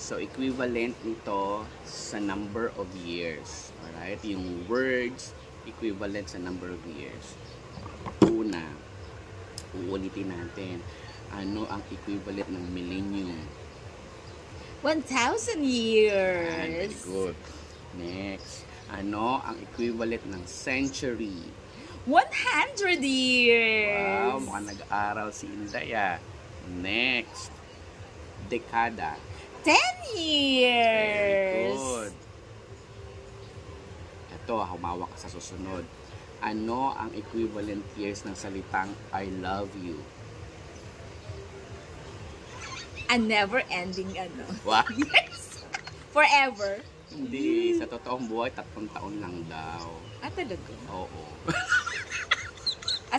So, equivalent nito sa number of years. Alright? Yung words, equivalent sa number of years. Una, uulitin natin. Ano ang equivalent ng millennium? 1,000 years. Very good. Next, ano ang equivalent ng century? 100 years. Wow, mukhang nag-aaral si Inday ah. Next, dekada. 10 Very years. good. Ito, humawak ka sa susunod. Ano ang equivalent years ng salitang I love you? A never-ending ano. Wow. Yes. Forever. Hindi, sa totoong buhay, 3 taon lang daw. Ah, talaga? Oo.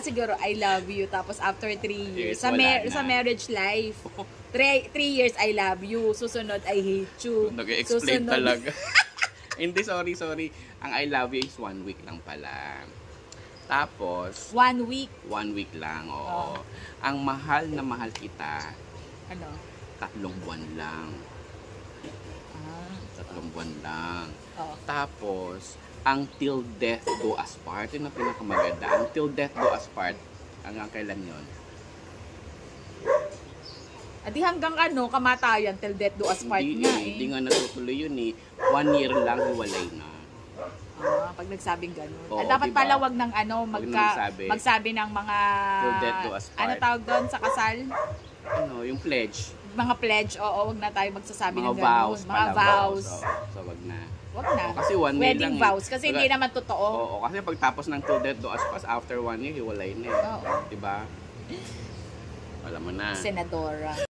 Siguro, I love you. Tapos, after 3 years, Yes, wala na. sa marriage life, 3 years, I love you. Susunod, I hate you. Nag-explain talaga. Hindi, sorry. Ang I love you is 1 week lang pala. Tapos, 1 week. 1 week lang, oo. Oh. Ang mahal na mahal kita, Ano? 3 buwan lang. Ah. 3 buwan lang. Oo. Tapos, ang till death do us part, yun ang pinakamaganda. Ang till death do us part, hanggang kailan yun? Adi hanggang ano, kamatayan, till death do us part nga eh. Hindi nga natutuloy yun eh. 1 year lang, hiwalay na. Pag nagsabing gano'n. Oo, Dapat diba? pala wag ng ano, Wag na magsabi ng mga... Till death do us part. Ano tawag doon sa kasal? Ano, yung pledge. Mga pledge, oo, wag na tayo magsasabi Mga ng vows gano'n. Mga pala, vows. So, wag na. Wag na. Oo, kasi 1 year Wedding lang vows, eh. kasi hindi naman totoo. Oo, kasi pagtapos ng till death do us part, after 1 year, hiwalay na eh. Oo. Diba? Alam mo na. Senadora.